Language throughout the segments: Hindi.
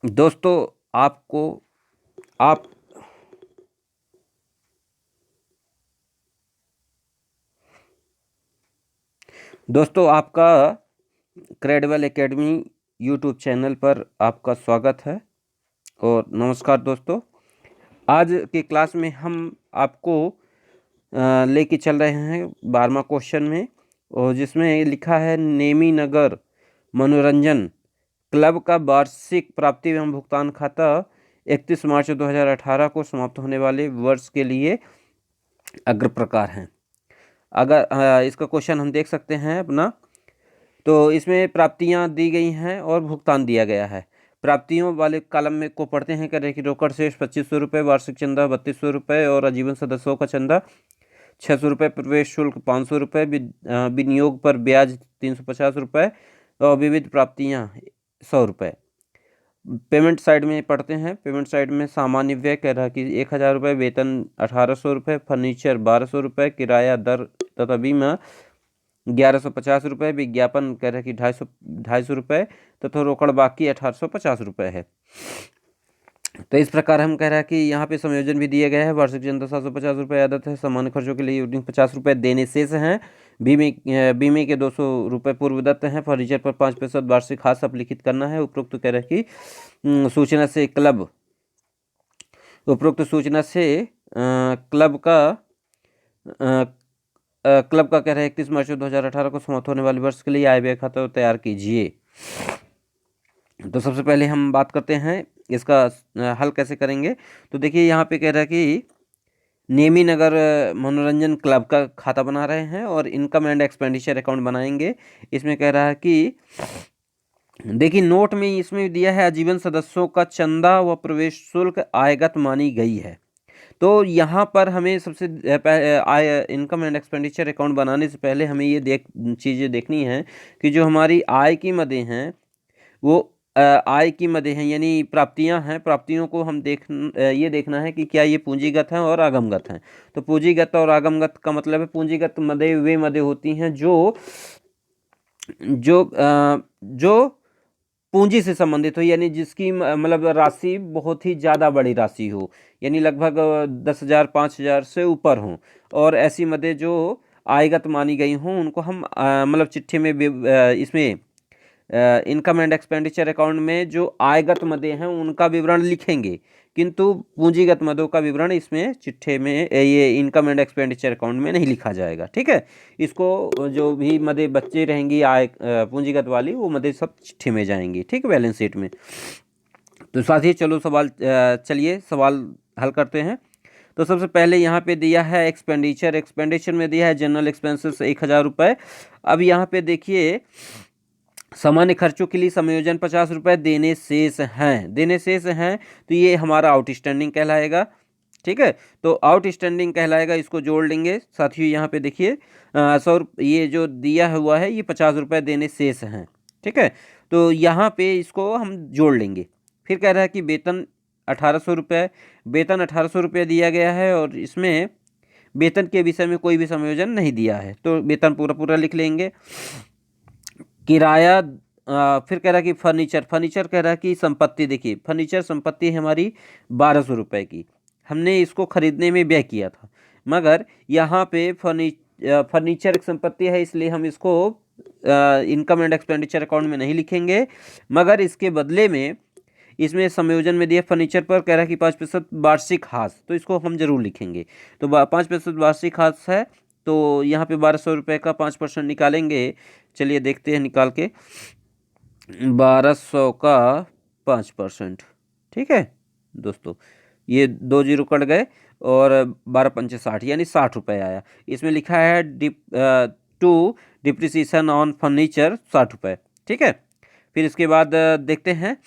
दोस्तों आपको आप दोस्तों आपका क्रेडिबल एकेडमी यूट्यूब चैनल पर आपका स्वागत है और नमस्कार दोस्तों। आज की क्लास में हम आपको लेके चल रहे हैं 12वां क्वेश्चन में, और जिसमें लिखा है नेमी नगर मनोरंजन क्लब का वार्षिक प्राप्ति एवं भुगतान खाता 31 मार्च 2018 को समाप्त होने वाले वर्ष के लिए अग्र प्रकार हैं। अगर इसका क्वेश्चन हम देख सकते हैं अपना, तो इसमें प्राप्तियां दी गई हैं और भुगतान दिया गया है। प्राप्तियों वाले कॉलम में को पढ़ते हैं। कह रहे कि रोकड़ शेष 2500 रुपये, वार्षिक चंदा 3200 रुपये और आजीवन सदस्यों का चंदा 600 रुपये, प्रवेश शुल्क 500 रुपये, विनियोग पर ब्याज 350 रुपये और विविध प्राप्तियां 100 रुपये। पेमेंट साइड में पढ़ते हैं। पेमेंट साइड में सामान्य व्यय कह रहा कि 1000 रुपये, वेतन 1800 रुपये, फर्नीचर 1200 रुपये, किराया दर तथा बीमा 1150 रुपये, विज्ञापन कह रहे कि 250 रुपये तथा रोकड़ बाकी 1850 रुपये है। तो इस प्रकार हम कह रहे हैं कि यहाँ पे संयोजन भी दिया गया है। वार्षिक चंदा 750 रुपये आदत है। सामान्य खर्चों के लिए 50 रुपये देने शेष हैं। बीमे के 200 रुपये पूर्वदत्त हैं। फर्नीचर पर 5% वार्षिक हाथ अपलिखित करना है। उपरोक्त कह रहे कि सूचना से क्लब का कह रहे हैं 31 मार्च 2018 को समाप्त होने वाले वर्ष के लिए आय व्यय खाता तैयार कीजिए। तो सबसे पहले हम बात करते हैं इसका हल कैसे करेंगे। तो देखिए यहाँ पे कह रहा है कि नेमी नगर मनोरंजन क्लब का खाता बना रहे हैं और इनकम एंड एक्सपेंडिचर अकाउंट बनाएंगे। इसमें कह रहा है कि देखिए नोट में इसमें दिया है आजीवन सदस्यों का चंदा व प्रवेश शुल्क आयगत मानी गई है। तो यहाँ पर हमें सबसे इनकम एंड एक्सपेंडिचर अकाउंट बनाने से पहले हमें ये चीज़ें देखनी है कि जो हमारी आय की मदें हैं वो आय की मदें हैं यानी प्राप्तियां हैं। प्राप्तियों को हम ये देखना है कि क्या ये पूंजीगत हैं और आगमगत हैं। तो पूंजीगत और आगमगत का मतलब है पूंजीगत मदें वे मदें होती हैं जो जो जो पूंजी से संबंधित हो, यानी जिसकी मतलब राशि बहुत ही ज़्यादा बड़ी राशि हो, यानी लगभग 10,000 5,000 से ऊपर हों। और ऐसी मदें जो आयगत मानी गई हों उनको हम मतलब चिट्ठी में इसमें इनकम एंड एक्सपेंडिचर अकाउंट में जो आयगत मदें हैं उनका विवरण लिखेंगे, किंतु पूंजीगत मदों का विवरण इसमें चिट्ठे में ये इनकम एंड एक्सपेंडिचर अकाउंट में नहीं लिखा जाएगा। ठीक है, इसको जो भी मदें बच्चे रहेंगी आय पूंजीगत वाली वो मदें सब चिट्ठे में जाएंगी। ठीक है, बैलेंस शीट में। तो साथ ही चलो चलिए सवाल हल करते हैं। तो सबसे पहले यहाँ पे दिया है एक्सपेंडिचर में दिया है जनरल एक्सपेंसेस 1000 रुपये। अब यहाँ पे देखिए सामान्य खर्चों के लिए समायोजन 50 रुपये देने शेष हैं। तो ये हमारा आउटस्टैंडिंग कहलाएगा। ठीक है, तो आउटस्टैंडिंग कहलाएगा, इसको जोड़ लेंगे। साथियों यहाँ पे देखिए ये जो दिया हुआ है ये 50 रुपये देने शेष हैं। ठीक है, तो यहाँ पे इसको हम जोड़ लेंगे। फिर कह रहा है कि वेतन 1800 रुपये, वेतन 1800 रुपये दिया गया है और इसमें वेतन के विषय में कोई भी समायोजन नहीं दिया है, तो वेतन पूरा लिख लेंगे। किराया फिर कह रहा है कि फर्नीचर कह रहा है कि संपत्ति, देखिए फर्नीचर संपत्ति है हमारी 1200 रुपये की, हमने इसको खरीदने में व्यय किया था, मगर यहाँ पे फर्नीचर एक संपत्ति है इसलिए हम इसको इनकम एंड एक्सपेंडिचर अकाउंट में नहीं लिखेंगे, मगर इसके बदले में इसमें संयोजन में दिया फर्नीचर पर कह रहा है कि 5% वार्षिक हास, तो इसको हम जरूर लिखेंगे। तो 5% वार्षिक हास है, तो यहाँ पे 1200 रुपये का 5% निकालेंगे। चलिए देखते हैं निकाल के, 1200 का 5%। ठीक है दोस्तों, ये 2 जीरो कट गए और 12 पंचे 60 यानी 60 रुपये आया। इसमें लिखा है डिप्रिसिएशन ऑन फर्नीचर 60 रुपये। ठीक है, फिर इसके बाद देखते हैं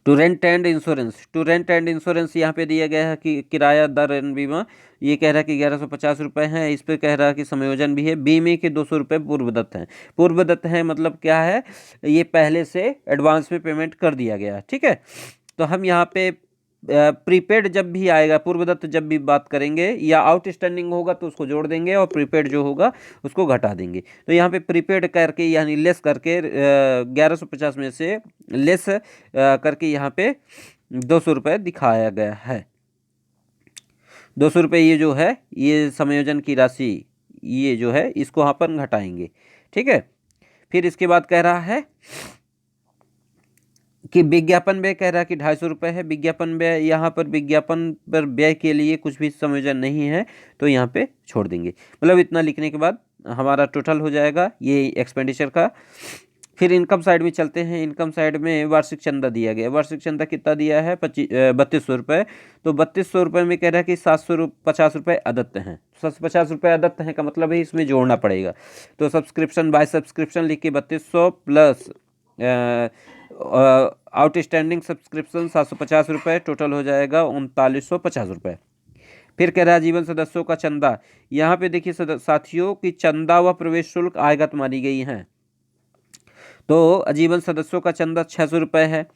टू रेंट एंड इंश्योरेंस यहाँ पे दिया गया है कि किराया दर एंड बीमा, ये कह रहा है कि 1150 रुपये हैं। इस पर कह रहा है कि संयोजन भी है। बीमे के 200 रुपये पूर्वदत्त हैं मतलब क्या है, ये पहले से एडवांस में पेमेंट कर दिया गया है। ठीक है, तो हम यहाँ पे प्रीपेड जब भी आएगा, पूर्वदत्त जब भी बात करेंगे या आउटस्टैंडिंग होगा तो उसको जोड़ देंगे और प्रीपेड जो होगा उसको घटा देंगे। तो यहाँ पे प्रीपेड करके यानी लेस करके 1150 में से लेस करके यहाँ पे 200 रुपये दिखाया गया है। 200 रुपये ये जो है ये समायोजन की राशि ये जो है इसको यहाँ पर घटाएंगे। ठीक है, फिर इसके बाद कह रहा है कि विज्ञापन व्यय, कह रहा है कि 250 रुपये है विज्ञापन व्यय। यहाँ पर विज्ञापन पर व्यय के लिए कुछ भी समायोजन नहीं है तो यहाँ पे छोड़ देंगे। मतलब इतना लिखने के बाद हमारा टोटल हो जाएगा ये एक्सपेंडिचर का। फिर इनकम साइड में चलते हैं। इनकम साइड में वार्षिक चंदा दिया गया। वार्षिक चंदा कितना दिया है? 3200 रुपये। तो 3200 रुपये में कह रहा है कि 750 रुपये अदत्त हैं। 750 रुपये अदत्त हैं का मतलब है इसमें जोड़ना पड़ेगा। तो सब्सक्रिप्शन बाय सब्सक्रिप्शन लिख के 3200 प्लस आउटस्टैंडिंग सब्सक्रिप्शन 750 रुपये, टोटल हो जाएगा 3950 रुपये। फिर कह रहा है जीवन सदस्यों का चंदा। यहाँ पे देखिए साथियों की चंदा व प्रवेश शुल्क आयगत मानी गई हैं। तो आजीवन सदस्यों का चंदा 600 रुपये है।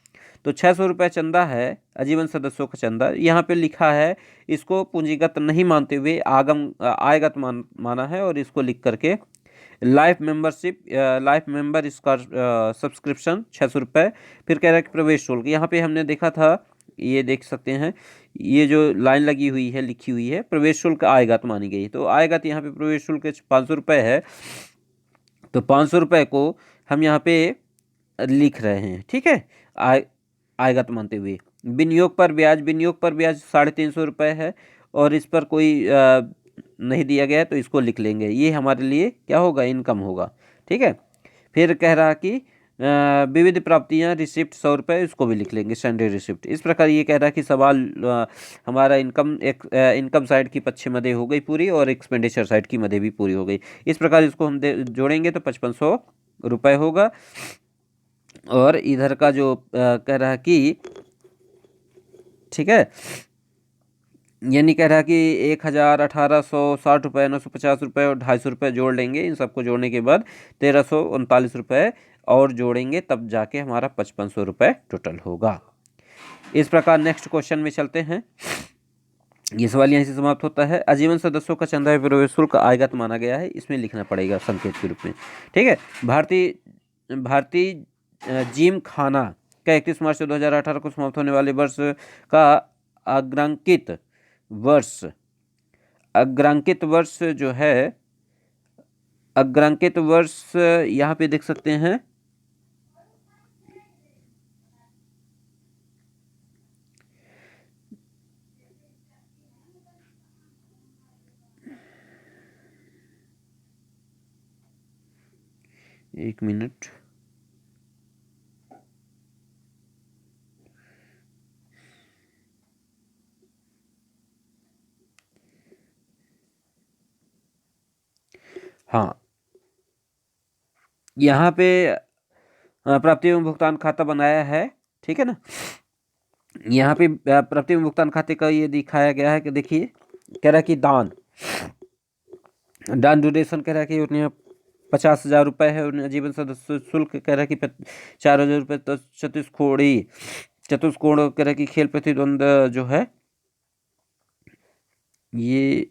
तो 600 रुपये चंदा है आजीवन सदस्यों का चंदा। यहाँ पे लिखा है इसको पूंजीगत नहीं मानते हुए आयगत माना है और इसको लिख करके लाइफ मेंबरशिप लाइफ मेंबर इसका सब्सक्रिप्शन 600 रुपये। फिर कह रहा है कि प्रवेश शुल्क, यहाँ पे हमने देखा था, ये देख सकते हैं ये जो लाइन लगी हुई है लिखी हुई है प्रवेश शुल्क आयगत मानी गई। तो आयगत यहाँ पे प्रवेश शुल्क 500 रुपये है। तो 500 रुपये को हम यहाँ पे लिख रहे हैं। ठीक है, आयगत मानते हुए। विनियोग पर ब्याज, विनियोग पर ब्याज 350 रुपये है और इस पर कोई नहीं दिया गया है तो इसको लिख लेंगे। ये हमारे लिए क्या होगा? इनकम होगा। ठीक है, फिर कह रहा कि विविध प्राप्तियां रिसिप्ट 100 रुपये, इसको भी लिख लेंगे स्टैंडर्ड रिसिप्ट। इस प्रकार ये कह रहा है कि सवाल हमारा इनकम साइड की पश्चिम मदे हो गई पूरी और एक्सपेंडिचर साइड की मदे भी पूरी हो गई। इस प्रकार इसको हम जोड़ेंगे तो 5500 रुपये होगा। और इधर का जो कह रहा है कि ठीक है, यानी कह रहा है कि 1860 रुपये, 950 रुपये और 250 रुपये जोड़ लेंगे। इन सबको जोड़ने के बाद 1339 रुपये और जोड़ेंगे तब जाके हमारा 5500 रुपये टोटल होगा। इस प्रकार नेक्स्ट क्वेश्चन में चलते हैं। ये सवाल यहीं से समाप्त होता है। आजीवन सदस्यों का चंदा प्रवेश शुल्क आयगत माना गया है, इसमें लिखना पड़ेगा संकेत के रूप में। ठीक है, भारतीय जिम खाना का 31 मार्च 2018 को समाप्त होने वाले वर्ष का अग्रांकित वर्ष जो है, अग्रांकित वर्ष यहाँ पे देख सकते हैं एक मिनट। हाँ, यहाँ पे प्राप्ति एवं भुगतान खाता बनाया है। ठीक है ना, यहाँ पे प्राप्ति एवं भुगतान खाते का ये दिखाया गया है कि देखिए कह रहा है कि दान डोनेशन कह रहा है कि 50,000 रुपये है। जीवन सदस्य शुल्क कह रहा है कि 4,000 रुपये। तो चतुष्कोण कह रहा है कि खेल प्रतिद्वंद जो है ये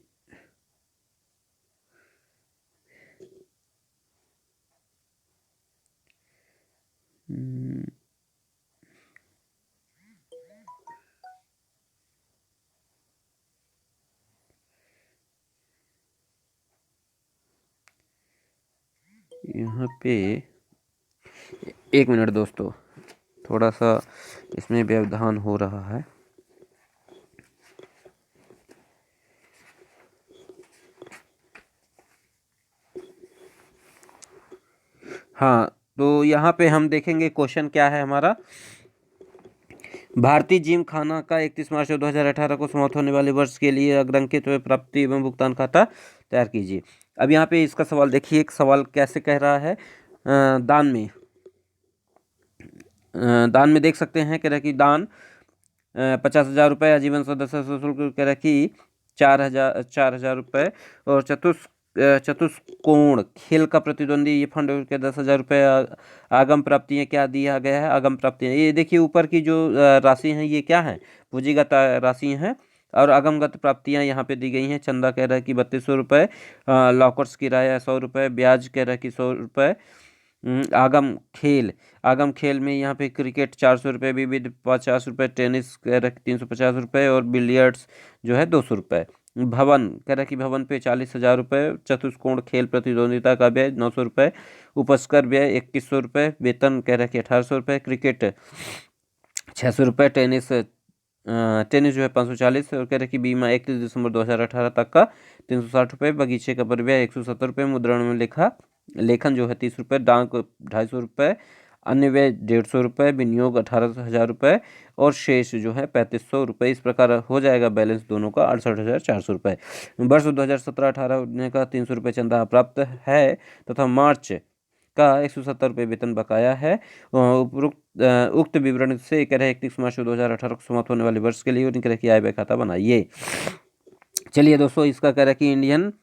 यहाँ पे एक मिनट दोस्तों, थोड़ा सा इसमें व्यवधान हो रहा है। हाँ, तो यहाँ पे हम देखेंगे क्वेश्चन क्या है हमारा। भारतीय जिम खाना का 31 मार्च 2018 को समाप्त होने वाले वर्ष के लिए अग्रांकित प्राप्ति एवं भुगतान खाता तैयार कीजिए। अब यहाँ पे इसका सवाल देखिए, एक सवाल कैसे कह रहा है। दान में देख सकते हैं कह रहा है कि दान 50,000 रुपये, आजीवन सदस्य शुल्क कह रहा है कि 4,000 रुपये और चतुष्कोण खेल का प्रतिद्वंदी ये फंड के 10,000 रुपये। आगम प्राप्तियाँ क्या दिया गया है, आगम प्राप्तियाँ ये देखिए ऊपर की जो राशि हैं ये क्या है, पूंजीगत राशि हैं, और आगमगत प्राप्तियाँ यहाँ पे दी गई हैं। चंदा कह रहा है कि 3200 रुपये, लॉकर्स किराया 100 रुपये, ब्याज कह रहा है कि 100 रुपये। आगम खेल में यहाँ पे क्रिकेट 400 रुपये, विविध 50 रुपये, टेनिस कह रहा है 350 रुपये, और बिलियर्ड्स जो है 200 रुपये। भवन कह रहा है कि भवन पे 40,000 रुपये, चतुष्कोण खेल प्रतिद्वंदिता का व्यय 900 रुपये, उपस्कर व्यय 2100 रुपये, वेतन कह रहा है कि 1800 रुपये, क्रिकेट 600 रुपये, टेनिस जो है 540, और कह रहे कि बीमा 31 दिसंबर 2018 तक का 360 रुपये, बगीचे का परिव्यय 170 रुपये, मुद्रण में लेखन जो है 30 रुपये, डाक 250 रुपये, अन्य व्यय 150 रुपये, विनियोग 18,000 रुपये, और शेष जो है 3500 रुपये। इस प्रकार हो जाएगा बैलेंस दोनों का 68,400 रुपये। वर्ष 2017-18 का 300 रुपये चंदा प्राप्त है तथा मार्च का 170 रुपये वेतन बकाया है। उक्त विवरण से कह रहे 31 मार्च 2018 को समाप्त होने वाले वर्ष के लिए उनके रहे कि आय व्यय खाता बनाइए। चलिए दोस्तों, इसका कह रहा है कि इंडियन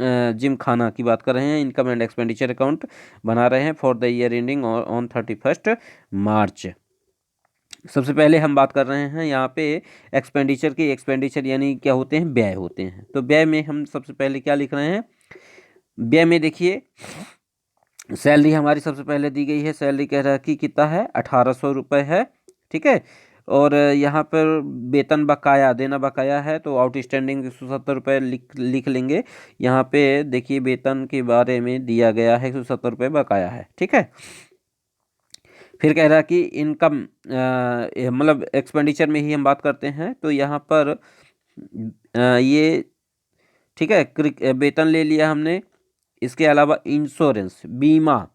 जिम खाना की बात कर रहे हैं, इनकम एंड एक्सपेंडिचर अकाउंट बना रहे हैं for the year ending on 31 मार्च। सबसे पहले हम बात कर रहे हैं यहाँ पे एक्सपेंडिचर की। एक्सपेंडिचर यानी क्या होते हैं, व्यय होते हैं। तो व्यय में हम सबसे पहले क्या लिख रहे हैं, व्यय में देखिए सैलरी हमारी सबसे पहले दी गई है। सैलरी कह रहा है कि कितना है, 1800 रुपये है, ठीक है। और यहाँ पर वेतन बकाया देना बकाया है, तो आउटस्टैंडिंग 170 रुपये लिख लेंगे। यहाँ पे देखिए वेतन के बारे में दिया गया है 170 रुपये बकाया है, ठीक है। फिर कह रहा है कि इनकम मतलब एक्सपेंडिचर में ही हम बात करते हैं, तो यहाँ पर ये ठीक है वेतन ले लिया हमने। इसके अलावा इंश्योरेंस बीमा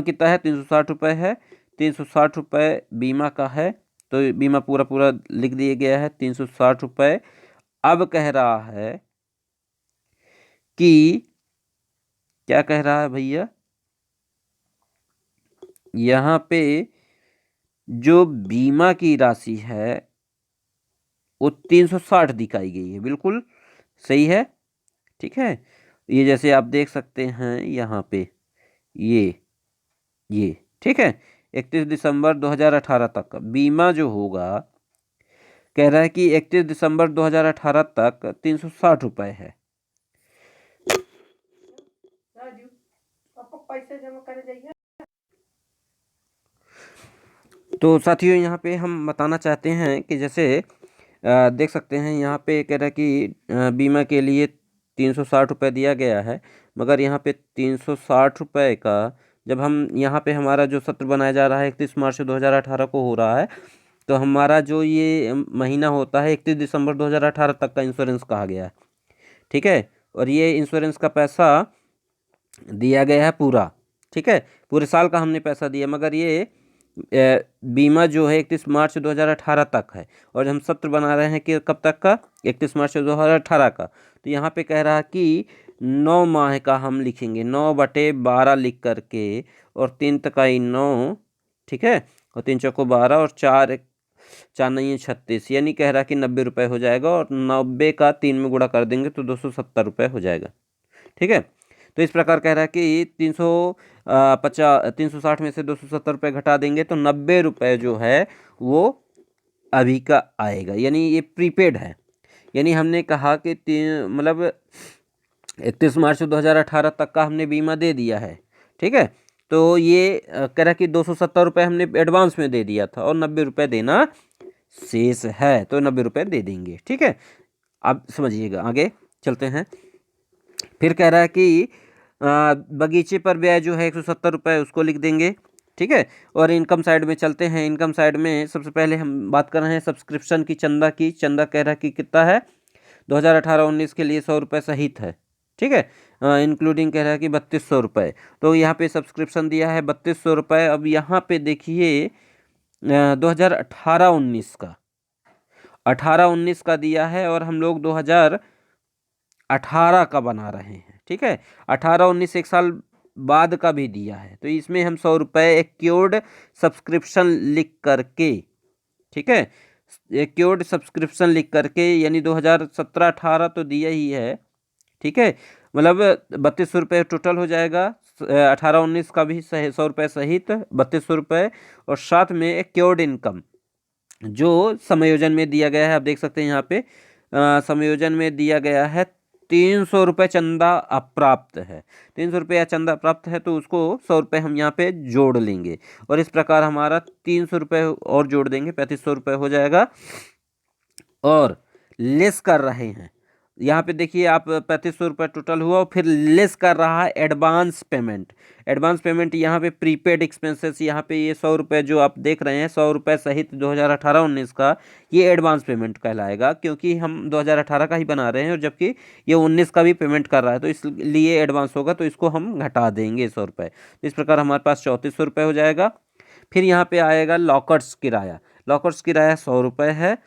कितना है, 360 रुपये है, 360 रुपये बीमा का है, तो बीमा पूरा लिख दिया गया है 360 रुपये। अब कह रहा है कि क्या कह रहा है भैया, यहाँ पे जो बीमा की राशि है वो 360 दिखाई गई है, बिल्कुल सही है, ठीक है। ये जैसे आप देख सकते हैं यहाँ पे ये ठीक है 31 दिसंबर 2018 तक का बीमा जो होगा, कह रहा है कि 31 दिसंबर 2018 तक 360 रुपये है। तो साथियों यहाँ पे हम बताना चाहते हैं कि जैसे देख सकते हैं यहाँ पे कह रहा है कि बीमा के लिए 360 रुपये दिया गया है, मगर यहाँ पे 360 रुपये का जब हम यहाँ पे हमारा जो सत्र बनाया जा रहा है 31 मार्च 2018 को हो रहा है, तो हमारा जो ये महीना होता है 31 दिसंबर 2018 तक का इंश्योरेंस कहा गया है, ठीक है। और ये इंश्योरेंस का पैसा दिया गया है पूरा, ठीक है, पूरे साल का हमने पैसा दिया, मगर ये बीमा जो है 31 मार्च 2018 तक है, और हम सत्र बना रहे हैं कि कब तक का, 31 मार्च 2018 का। तो यहाँ पे कह रहा है कि 9 माह का हम लिखेंगे, 9/12 लिख करके, और 3 तकाई 9, ठीक है, और 3 चौको 12, और 4 नहीं 36, यानी कह रहा कि 90 रुपये हो जाएगा, और 90 का 3 में गुणा कर देंगे तो 270 रुपये हो जाएगा, ठीक है। तो इस प्रकार कह रहा है कि 360 में से 270 रुपये घटा देंगे तो 90 रुपये जो है वो अभी का आएगा, यानी ये प्रीपेड है। यानी हमने कहा कि मतलब 31 मार्च 2018 तक का हमने बीमा दे दिया है, ठीक है। तो ये कह रहा कि 270 रुपये हमने एडवांस में दे दिया था और 90 रुपये देना शेष है, तो 90 रुपये दे देंगे, ठीक है। अब समझिएगा, आगे चलते हैं। फिर कह रहा है कि बगीचे पर ब्याज जो है 170 रुपये उसको लिख देंगे, ठीक है। और इनकम साइड में चलते हैं। इनकम साइड में सबसे पहले हम बात कर रहे हैं सब्सक्रिप्शन की, चंदा की। चंदा कह रहा है कि कितना है, 2018-19 के लिए 100 रुपये सहित है, ठीक है, इंक्लूडिंग कह रहा है कि 3200 रुपये। तो यहाँ पे सब्सक्रिप्शन दिया है 3200 रुपये। अब यहाँ पे देखिए 2018-19 का 18-19 का दिया है, और हम लोग 2018 का बना रहे हैं, ठीक है। 18-19 एक साल बाद का भी दिया है, तो इसमें हम 100 रुपये एक्योर्ड सब्सक्रिप्शन लिख करके, ठीक है, एक्योर्ड सब्सक्रिप्शन लिख करके, यानी 2017-18 तो दिया ही है, ठीक है, मतलब 3200 रुपये टोटल हो जाएगा। 18-19 का भी 100 रुपये सहित 3200 रुपये, और साथ में एक क्योर्ड इनकम जो समायोजन में दिया गया है, आप देख सकते हैं यहाँ पे समायोजन में दिया गया है 300 रुपये चंदा अप्राप्त है। 300 रुपया चंदा प्राप्त है, तो उसको 100 रुपये हम यहाँ पे जोड़ लेंगे, और इस प्रकार हमारा 300 रुपये और जोड़ देंगे, 3500 रुपये हो जाएगा। और लेस कर रहे हैं यहाँ पे देखिए आप, 3500 रुपये टोटल हुआ, और फिर लेस कर रहा है एडवांस पेमेंट। एडवांस पेमेंट यहाँ पे प्रीपेड एक्सपेंसेस, यहाँ पे ये 100 रुपये जो आप देख रहे हैं, 100 रुपये सहित 2018-19 का ये एडवांस पेमेंट कहलाएगा, क्योंकि हम 2018 का ही बना रहे हैं, और जबकि ये 19 का भी पेमेंट कर रहा है, तो इसलिए एडवांस होगा, तो इसको हम घटा देंगे 100 रुपये। तो इस प्रकार हमारे पास 3400 रुपये हो जाएगा। फिर यहाँ पे आएगा लॉकर्स किराया। लॉकर्स किराया 100 रुपये है।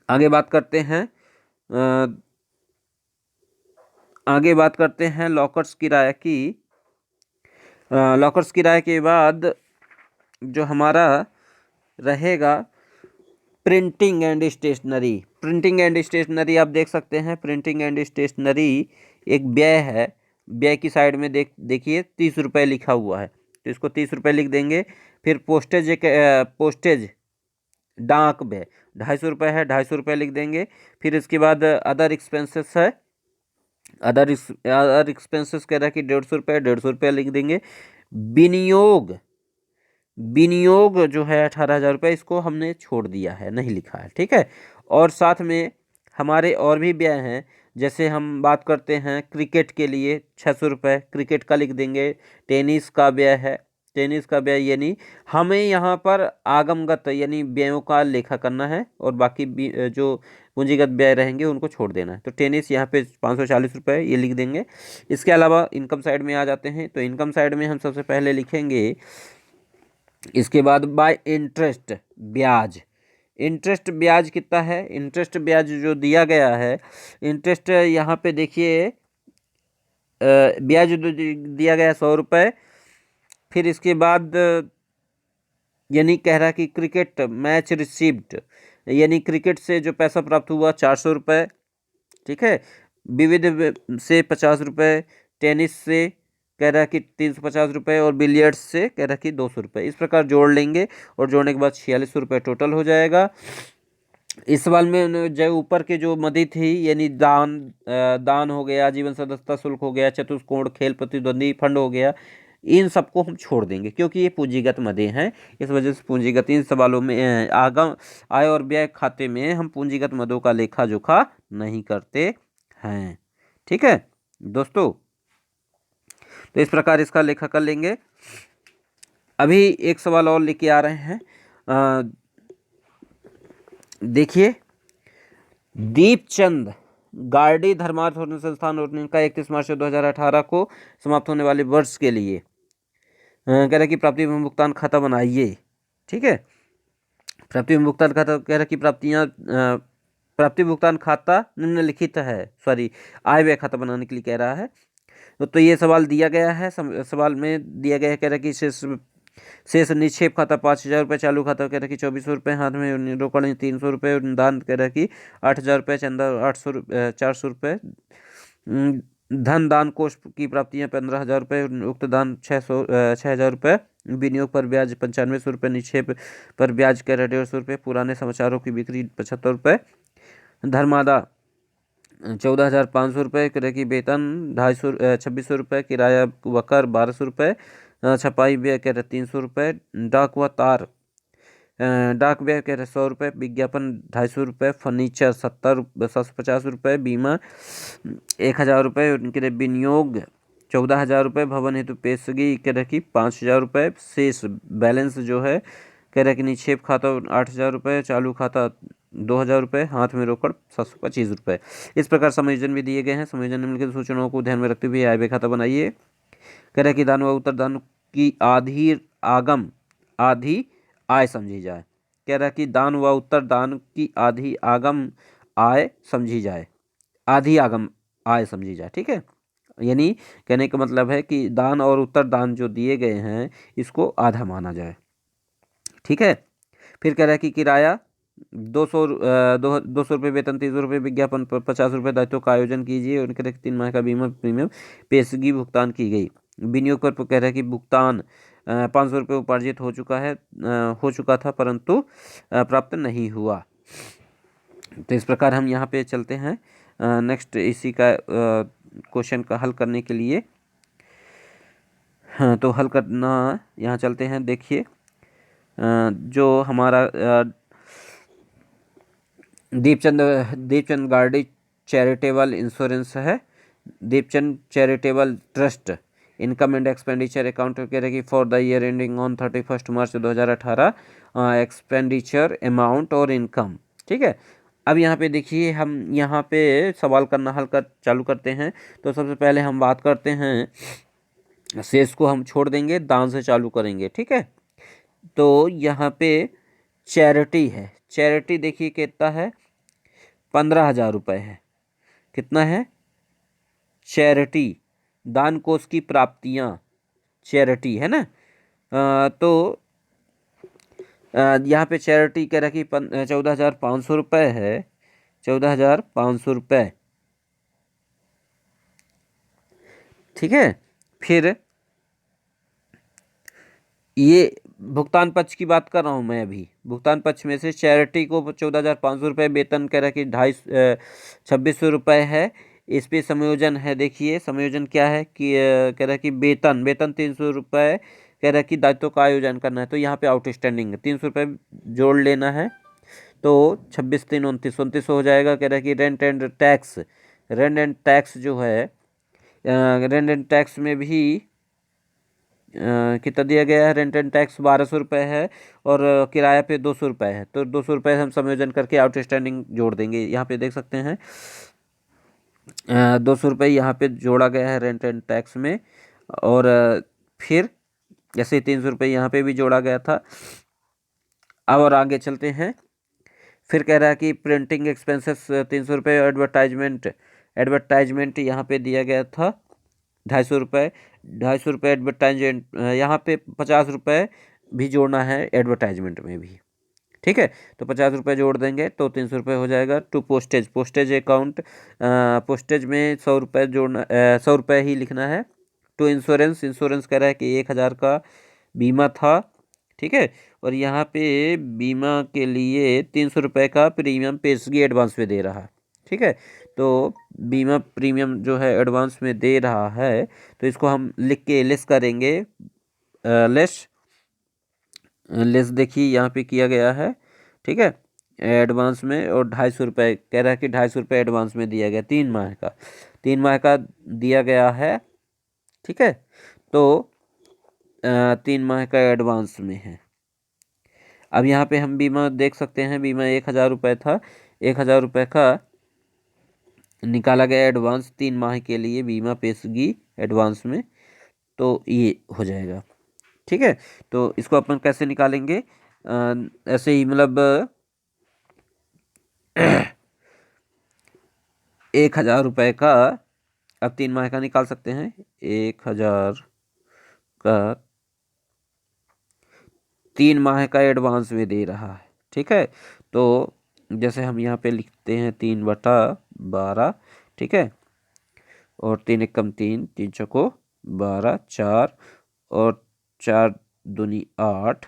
आगे बात करते हैं लॉकर्स किराया की। लॉकर्स किराए के बाद जो हमारा रहेगा printing and stationery. Printing and stationery आप देख सकते हैं, प्रिंटिंग एंड स्टेशनरी एक व्यय है। व्यय की साइड में देखिए 30 रुपये लिखा हुआ है, तो इसको 30 रुपये लिख देंगे। फिर पोस्टेज डाक व्यय 250 रुपये है, 250 रुपये लिख देंगे। फिर इसके बाद अदर एक्सपेंसेस है, अदर एक्सपेंसेस कह रहा है कि 150 रुपये, 150 रुपये लिख देंगे। विनियोग जो है 18,000 रुपये, इसको हमने छोड़ दिया है, नहीं लिखा है, ठीक है। और साथ में हमारे और भी व्यय हैं, जैसे हम बात करते हैं क्रिकेट के लिए 600 रुपये क्रिकेट का लिख देंगे। टेनिस का व्यय है, टेनिस का व्यय, यानी हमें यहाँ पर आगमगत यानी व्ययों का लेखा करना है, और बाकी जो पूंजीगत व्यय रहेंगे उनको छोड़ देना है। तो टेनिस यहाँ पे 540 रुपये ये लिख देंगे। इसके अलावा इनकम साइड में आ जाते हैं, तो इनकम साइड में हम सबसे पहले लिखेंगे, इसके बाद बाय इंटरेस्ट ब्याज। इंटरेस्ट ब्याज कितना है? इंटरेस्ट ब्याज जो दिया गया है, इंटरेस्ट यहाँ पे देखिए ब्याज जो दिया गया है 100 रुपये। फिर इसके बाद यानी कह रहा है कि क्रिकेट मैच रिसीव्ड, यानी क्रिकेट से जो पैसा प्राप्त हुआ 400 रुपये, ठीक है। विविध से 50 रुपये, टेनिस से कह रहा है कि 350 रुपये, और बिलियर्ड्स से कह रहा है कि 200 रुपये। इस प्रकार जोड़ लेंगे, और जोड़ने के बाद 4600 रुपये टोटल हो जाएगा। इस सवाल में जो ऊपर के जो मदी थी, यानी दान हो गया, जीवन सदस्यता शुल्क हो गया, चतुष्कोण खेल प्रतिद्वंदी फंड हो गया, इन सबको हम छोड़ देंगे, क्योंकि ये पूंजीगत मदे हैं। इस वजह से पूंजीगत इन सवालों में आगम आय और व्यय खाते में हम पूंजीगत मदों का लेखा जोखा नहीं करते हैं, ठीक है दोस्तों। तो इस प्रकार इसका लेखा कर लेंगे। अभी एक सवाल और लेके आ रहे हैं, देखिए दीपचंद गार्डी धर्मार्थ संस्थान और इनका 31 मार्च 2018 को समाप्त होने वाले वर्ष के लिए कह रहा है कि प्राप्ति एवं भुगतान खाता बनाइए, ठीक है। प्राप्ति एवं भुगतान खाता कह रहा है कि प्राप्ति भुगतान खाता निम्नलिखित है, सॉरी आय व्यय खाता बनाने के लिए कह रहा है। तो ये सवाल दिया गया है, सवाल में दिया गया है, कह रहा है कि शेष निक्षेप खाता 5,000 रुपये, चालू खाता कह रहा है कि 2400 रुपये, हाथ में रोकड़ 300 रुपये, दान कह रहा है कि 8,000 रुपये, चंदा 400 रुपये, धन दान कोष की प्राप्तियाँ 15,000 रुपये, उक्त दान 6,000 रुपये, विनियोग पर ब्याज 9500 रुपये, निक्षेप पर ब्याज कह रहा है 150 रुपये, पुराने समाचारों की बिक्री 75 रुपये, धर्मादा 14,500 रुपये, क्रय की वेतन 2600 रुपये, किराया व कर 1200 रुपये, छपाई व्यय कह रहे 300 रुपये, डाक व तार डाक व्यय कह रहे 100 रुपये, विज्ञापन 250 रुपये, फर्नीचर 750 रुपये, बीमा 1,000 रुपये, उनके लिए विनियोग 14,000 रुपये, भवन हेतु पेशगी कह रहे कि 5,000 रुपये, शेष बैलेंस जो है कह रहे कि निक्षेप खाता 8,000 रुपये, चालू खाता 2,000 रुपये, हाथ में रोकड़ 725 रुपये। इस प्रकार समायोजन भी दिए गए हैं। समायोजन निम्नलिखित सूचनाओं को ध्यान में रखते हुए आय व्यय खाता बनाइए। कह रहे कि दान व उत्तरदान की आधी आय समझी जाए। कह रहा है कि दान व उत्तरदान की आधी आगम आय समझी जाए, आधी आगम आय समझी जाए, ठीक है। यानी कहने का मतलब है कि दान और उत्तरदान जो दिए गए हैं इसको आधा माना जाए, ठीक है। फिर कह रहा है कि किराया ₹200 वेतन, ₹300 विज्ञापन पर, ₹50 दायित्व का आयोजन कीजिए। उनके लिए 3 माह का बीमा प्रीमियम पेशगी भुगतान की गई। विनियोग पर कह रहा है कि भुगतान ₹500 उपार्जित हो चुका था, परंतु प्राप्त नहीं हुआ। तो इस प्रकार हम यहाँ पे चलते हैं नेक्स्ट इसी का क्वेश्चन का हल करने के लिए। हाँ, तो हल करना यहाँ चलते हैं। देखिए जो हमारा दीपचंद गार्डी चैरिटेबल इंश्योरेंस है, Deepchand charitable trust income and expenditure account कह रहे कि for the year ending on 31 March 2018 expenditure amount और इनकम। ठीक है, अब यहाँ पे देखिए हम यहाँ पे सवाल करना चालू करते हैं। तो सबसे पहले हम बात करते हैं, शेष को हम छोड़ देंगे, दान से चालू करेंगे। ठीक है, तो यहाँ पे चैरिटी है, चैरिटी देखिए कितना है, 15,000 रुपये है। कितना है? चैरिटी, दान कोष की प्राप्तियाँ, चैरिटी है ना। तो यहाँ पे चैरिटी कह रहा कि 14,500 रुपये है, 14,500 रुपये। ठीक है, फिर ये भुगतान पक्ष की बात कर रहा हूँ मैं अभी। भुगतान पक्ष में से चैरिटी को 14,500 रुपये वेतन कह रहा कि 2600 रुपये है। इस पे संयोजन है, देखिए संयोजन क्या है कि कह रहा कि वेतन 300 रुपये कह रहा कि दायित्व का आयोजन करना है। तो यहाँ पे आउटस्टैंडिंग 300 रुपये जोड़ लेना है। तो 26 3 29 हो जाएगा। कह रहा है कि रेंट एंड टैक्स जो है, रेंट एंड टैक्स में भी कितना दिया गया है, रेंट एंड टैक्स 1,200 रुपये है और किराया पे 200 रुपये है। तो 200 रुपये हम संयोजन करके आउटस्टैंडिंग जोड़ देंगे। यहाँ पे देख सकते हैं 200 रुपये यहाँ पे जोड़ा गया है रेंट एंड टैक्स में, और फिर जैसे 300 रुपये यहाँ पे भी जोड़ा गया था। अब और आगे चलते हैं। फिर कह रहा है कि प्रिंटिंग एक्सपेंसेस 300 रुपये, एडवर्टाइजमेंट यहाँ पे दिया गया था 250 रुपये, 250 रुपये एडवर्टाइजमेंट, यहाँ पे 50 रुपये भी जोड़ना है एडवर्टाइजमेंट में भी। ठीक है, तो 50 रुपये जोड़ देंगे तो 300 रुपये हो जाएगा। टू पोस्टेज अकाउंट, पोस्टेज में 100 रुपये जोड़ना, 100 रुपये ही लिखना है। टू इंश्योरेंस कह रहा है कि 1,000 का बीमा था। ठीक है, और यहाँ पे बीमा के लिए 300 रुपये का प्रीमियम पेशगी एडवांस में दे रहा है। ठीक है, तो बीमा प्रीमियम जो है एडवांस में दे रहा है, तो इसको हम लिख के लेस करेंगे। लेस देखिए यहाँ पे किया गया है। ठीक है, एडवांस में, और 250 रुपये कह रहा है कि 250 रुपये एडवांस में दिया गया, 3 माह का दिया गया है। ठीक है, तो 3 माह का एडवांस में है। अब यहाँ पे हम बीमा देख सकते हैं, बीमा 1,000 रुपये था, 1,000 रुपये का निकाला गया एडवांस 3 माह के लिए बीमा पेशगी एडवांस में, तो ये हो जाएगा। ठीक है, तो इसको अपन कैसे निकालेंगे, ऐसे ही मतलब 1,000 रुपये का अब 3 माह का निकाल सकते हैं। 1,000 का 3 माह का एडवांस में दे रहा है। ठीक है, तो जैसे हम यहाँ पे लिखते हैं 3/12। ठीक है, और 3 एकम 3, 3 चौको 12, 4 और 4 दूनी 8।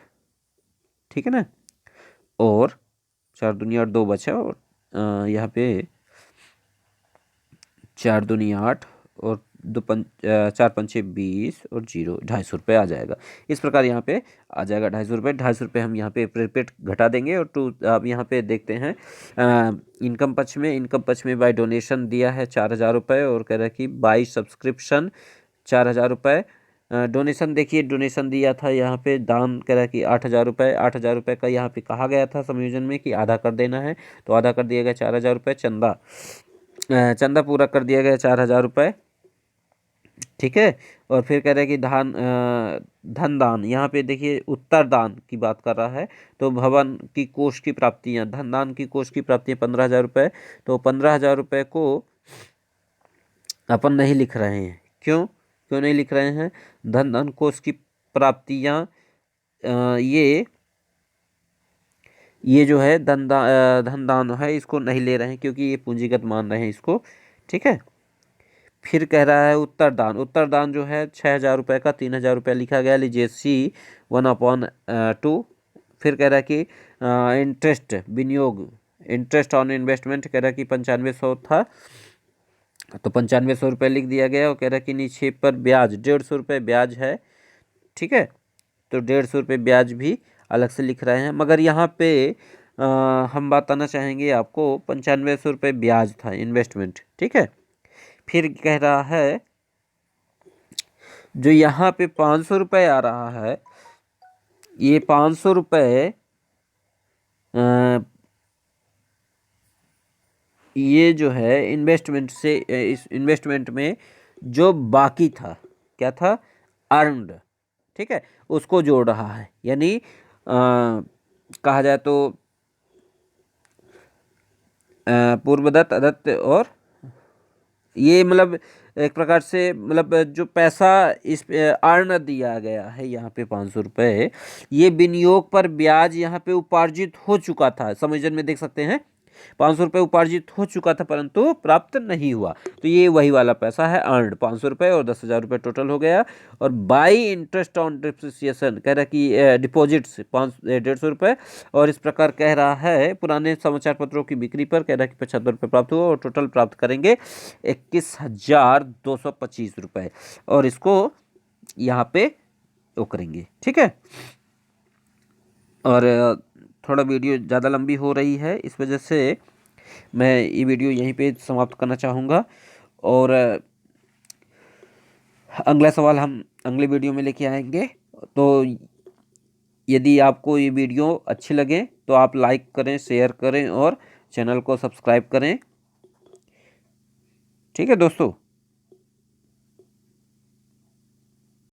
ठीक है ना, और 4 दूनी 8, 2 बचा, और यहाँ पे 4 दूनी 8 और 4 पंचे 20 और 0, 250 रुपये आ जाएगा। इस प्रकार यहाँ पे आ जाएगा 250 रुपये। 250 रुपये हम यहाँ पे प्रीपेड घटा देंगे। और अब यहाँ पे देखते हैं इनकम पक्ष में बाय डोनेशन दिया है 4,000 रुपये, और कह रहा है कि बाई सब्सक्रिप्शन 4,000 रुपये। डोनेशन देखिए, डोनेशन दिया था यहाँ पे, दान कह रहा है कि 8,000 रुपये। 8,000 रुपये का यहाँ पे कहा गया था संयोजन में कि आधा कर देना है, तो आधा कर दिया गया 4,000 रुपये। चंदा पूरा कर दिया गया 4,000 रुपये। ठीक है, और फिर कह रहे हैं कि धन दान, यहाँ पे देखिए उत्तर दान की बात कर रहा है, तो भवन की कोष की प्राप्तियाँ, धन दान की कोष की प्राप्तियाँ 15,000 रुपये। तो 15,000 रुपये को अपन नहीं लिख रहे हैं। क्यों नहीं लिख रहे हैं? धन दान कोष की प्राप्तियाँ ये ये जो है धन दान है, इसको नहीं ले रहे हैं क्योंकि ये पूंजीगत मान रहे हैं इसको। ठीक है। फिर कह रहा है उत्तरदान। उत्तरदान जो है 6,000 रुपये का 3,000 रुपये लिखा गया, लीजिए सी 1/2। फिर कह रहा है कि इंटरेस्ट विनियोग, इंटरेस्ट ऑन इन्वेस्टमेंट कह रहा है कि 9500 था, तो 9500 रुपये लिख दिया गया। और कह रहा है कि निक्षेप पर ब्याज 150 रुपये ब्याज है। ठीक है, तो 150 रुपये ब्याज भी अलग से लिख रहे हैं। मगर यहाँ पे हम बताना चाहेंगे आपको 9500 रुपये ब्याज था इन्वेस्टमेंट। ठीक है। फिर कह रहा है जो यहाँ पे 500 रुपये आ रहा है, ये 500 रुपये ये जो है इन्वेस्टमेंट से, इस इन्वेस्टमेंट में जो बाकी था, क्या था, अर्नड। ठीक है, उसको जोड़ रहा है। यानी कहा जाए तो पूर्वदत्त, अदत्त और ये मतलब एक प्रकार से मतलब जो पैसा इस अर्न दिया गया है यहाँ पे 500 रुपये, ये विनियोग पर ब्याज यहाँ पे उपार्जित हो चुका था। समेजन में देख सकते हैं 500 रुपये उपार्जित हो चुका था परंतु प्राप्त नहीं हुआ, तो ये वही वाला पैसा है अर्नड। 500 रुपये और 10,000 रुपये टोटल हो गया। और बाई इंटरेस्ट ऑन डिप्रिसिएशन कह रहा है कि डिपॉजिट्स 150 रुपये। और इस प्रकार कह रहा है पुराने समाचार पत्रों की बिक्री पर कह रहा है कि 75 रुपये प्राप्त हुआ और टोटल प्राप्त करेंगे 21,225 रुपये। और इसको यहाँ पे वो करेंगे। ठीक है। और थोड़ा वीडियो ज़्यादा लंबी हो रही है, इस वजह से मैं ये वीडियो यहीं पे समाप्त करना चाहूँगा। और अगला सवाल हम अगले वीडियो में लेके आएंगे। तो यदि आपको ये वीडियो अच्छी लगे तो आप लाइक करें, शेयर करें और चैनल को सब्सक्राइब करें। ठीक है दोस्तों।